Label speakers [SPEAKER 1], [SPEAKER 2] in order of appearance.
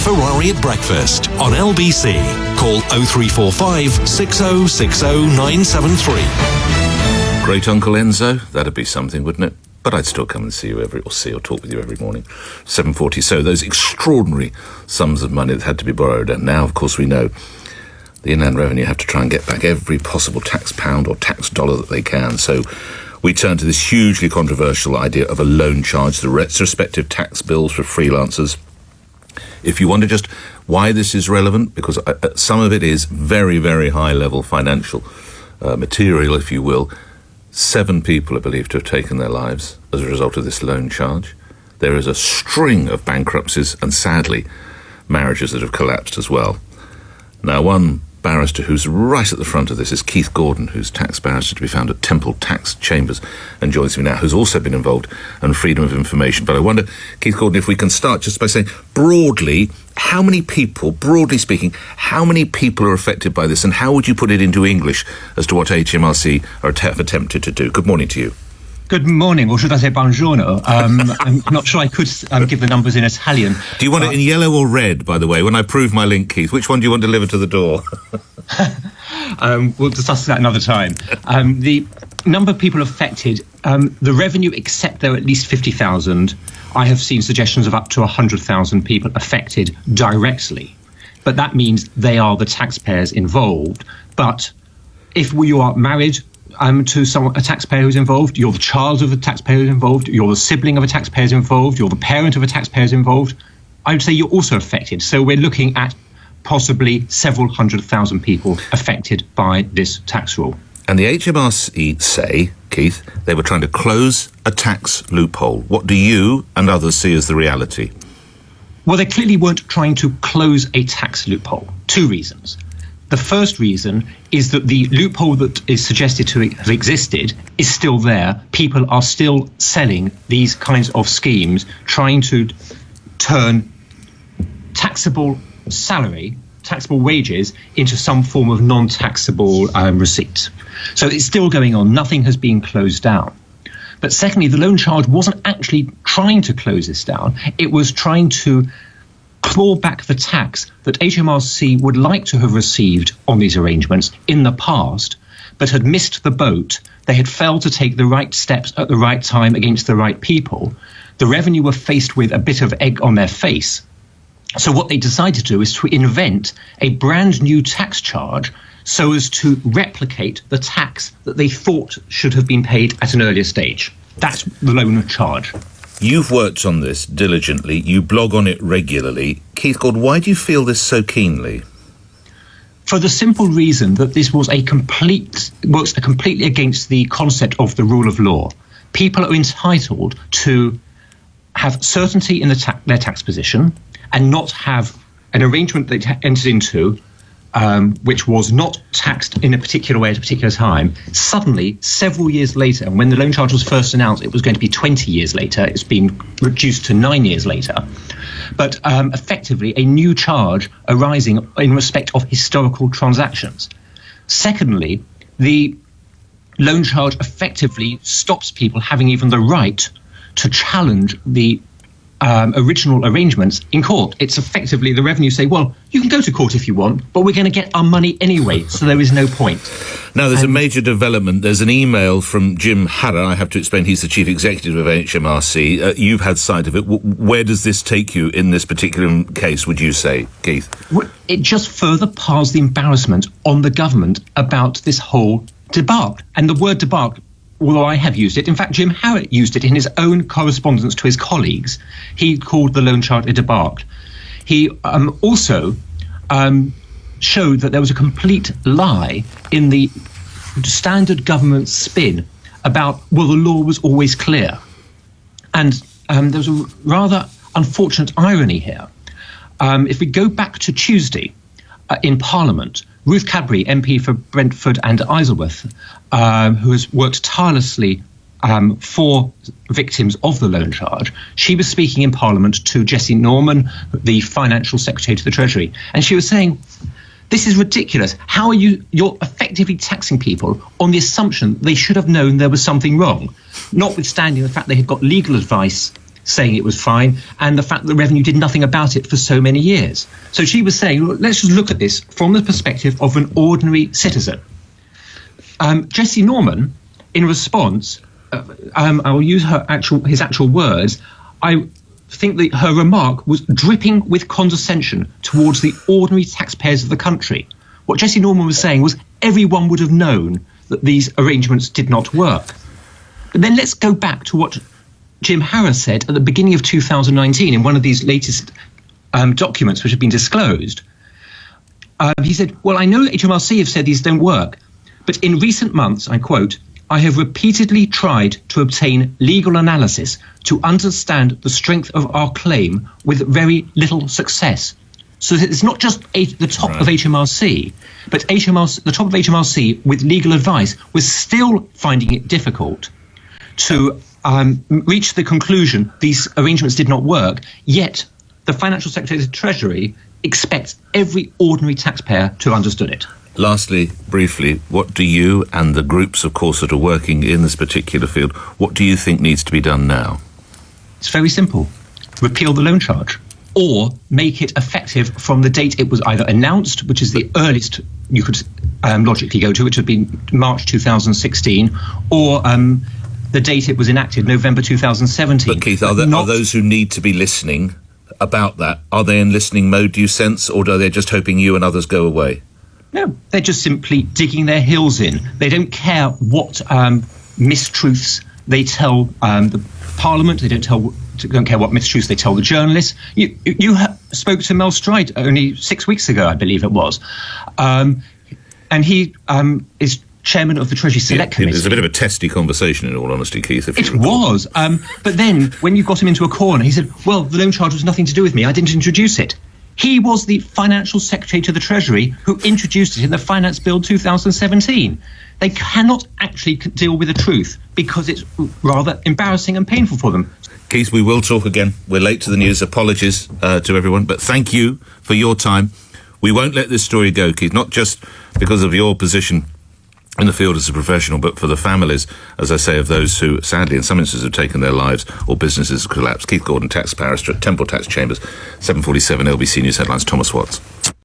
[SPEAKER 1] Ferrari at breakfast on LBC. Call 0345 6060 973.
[SPEAKER 2] Great Uncle Enzo, that'd be something, wouldn't it? But I'd still come and see you or talk with you every morning. 7:40. So those extraordinary sums of money that had to be borrowed, and now, of course, we know the Inland Revenue have to try and get back every possible tax pound or tax dollar that they can. So we turn to this hugely controversial idea of a loan charge, the retrospective tax bills for freelancers. If you wonder just why this is relevant, because some of it is very, very high-level financial material, if you will. 7 people are believed to have taken their lives as a result of this loan charge. There is a string of bankruptcies and, sadly, marriages that have collapsed as well. Now, one barrister who's right at the front of this is Keith Gordon, who's tax barrister to be found at Temple Tax Chambers, and joins me now, who's also been involved in freedom of information. But I wonder, Keith Gordon, if we can start just by saying, broadly, how many people, broadly speaking, how many people are affected by this, and how would you put it into English as to what HMRC have attempted to do? Good morning to you.
[SPEAKER 3] Good morning, or should I say buongiorno? I'm not sure I could give the numbers in Italian.
[SPEAKER 2] Do you want it in yellow or red, by the way, when I prove my link, Keith? Which one do you want delivered to the door?
[SPEAKER 3] We'll discuss that another time. The number of people affected, the revenue, except there are at least 50,000. I have seen suggestions of up to 100,000 people affected directly. But that means they are the taxpayers involved. But if you are married to a taxpayer who's involved, you're the child of a taxpayer who's involved, you're the sibling of a taxpayer who's involved, you're the parent of a taxpayer who's involved, I would say you're also affected. So we're looking at possibly several 100,000 people affected by this tax rule.
[SPEAKER 2] And the HMRC say, Keith, they were trying to close a tax loophole. What do you and others see as the reality?
[SPEAKER 3] Well, they clearly weren't trying to close a tax loophole. 2 reasons. The first reason is that the loophole that is suggested to have existed is still there. People are still selling these kinds of schemes, trying to turn taxable salary, taxable wages, into some form of non-taxable receipts. So it's still going on. Nothing has been closed down. But secondly, the loan charge wasn't actually trying to close this down. It was trying to claw back the tax that HMRC would like to have received on these arrangements in the past, but had missed the boat. They had failed to take the right steps at the right time against the right people. The revenue were faced with a bit of egg on their face. So what they decided to do is to invent a brand new tax charge so as to replicate the tax that they thought should have been paid at an earlier stage. That's the loan charge.
[SPEAKER 2] You've worked on this diligently. You blog on it regularly. Keith Gordon, why do you feel this so keenly?
[SPEAKER 3] For the simple reason that this was works completely against the concept of the rule of law. People are entitled to have certainty in their tax position and not have an arrangement they entered into which was not taxed in a particular way at a particular time. Suddenly, several years later, and when the loan charge was first announced, it was going to be 20 years later. It's been reduced to 9 years later. But effectively, a new charge arising in respect of historical transactions. Secondly, the loan charge effectively stops people having even the right to challenge the original arrangements in court. It's effectively the revenue say, well, you can go to court if you want, but we're going to get our money anyway, so there is no point.
[SPEAKER 2] Now, there's a major development. There's an email from Jim Harra. I have to explain, he's the chief executive of HMRC. You've had sight of it. Where does this take you in this particular case, would you say, Keith?
[SPEAKER 3] It just further piles the embarrassment on the government about this whole debacle. And the word debacle, although I have used it, in fact, Jim Harra used it in his own correspondence to his colleagues. He called the loan charge a debacle. He also showed that there was a complete lie in the standard government spin about, well, the law was always clear. And there was a rather unfortunate irony here. If we go back to Tuesday in Parliament, Ruth Cadbury, MP for Brentford and Isleworth, who has worked tirelessly for victims of the loan charge, she was speaking in Parliament to Jesse Norman, the Financial Secretary to the Treasury, and she was saying, this is ridiculous. How are you're effectively taxing people on the assumption they should have known there was something wrong, notwithstanding the fact they had got legal advice saying it was fine, and the fact that the revenue did nothing about it for so many years. So she was saying, look, let's just look at this from the perspective of an ordinary citizen. Jesse Norman, in response, I will use his actual words, I think that her remark was dripping with condescension towards the ordinary taxpayers of the country. What Jesse Norman was saying was everyone would have known that these arrangements did not work. But then let's go back to what Jim Harra said at the beginning of 2019 in one of these latest documents which have been disclosed. He said, well, I know that HMRC have said these don't work, but in recent months, I quote, I have repeatedly tried to obtain legal analysis to understand the strength of our claim with very little success. So that it's not just the top of HMRC, but the top of HMRC with legal advice was still finding it difficult to reach the conclusion these arrangements did not work, yet the Financial Secretary of the Treasury expects every ordinary taxpayer to have understood it.
[SPEAKER 2] Lastly, briefly, what do you and the groups, of course, that are working in this particular field, what do you think needs to be done now?
[SPEAKER 3] It's very simple. Repeal the loan charge, or make it effective from the date it was either announced, which is the earliest you could logically go to, which would be March 2016, or the date it was enacted, November 2017.
[SPEAKER 2] But Keith, are those who need to be listening about that, are they in listening mode, do you sense, or are they just hoping you and others go away?
[SPEAKER 3] No, they're just simply digging their heels in. They don't care what mistruths they tell the Parliament. They don't care what mistruths they tell the journalists. You spoke to Mel Strides only 6 weeks ago, I believe it was, and he is chairman of the Treasury Select Committee.
[SPEAKER 2] It was a bit of a testy conversation, in all honesty, Keith.
[SPEAKER 3] It was, but then when you got him into a corner, he said, well, the loan charge was nothing to do with me. I didn't introduce it. He was the Financial Secretary to the Treasury who introduced it in the Finance Bill 2017. They cannot actually deal with the truth because it's rather embarrassing and painful for them.
[SPEAKER 2] Keith, we will talk again. We're late to the news. Apologies to everyone, but thank you for your time. We won't let this story go, Keith, not just because of your position in the field as a professional, but for the families, as I say, of those who, sadly, in some instances have taken their lives or businesses have collapsed. Keith Gordon, tax barrister at Temple Tax Chambers, 7:47 LBC News Headlines, Thomas Watts.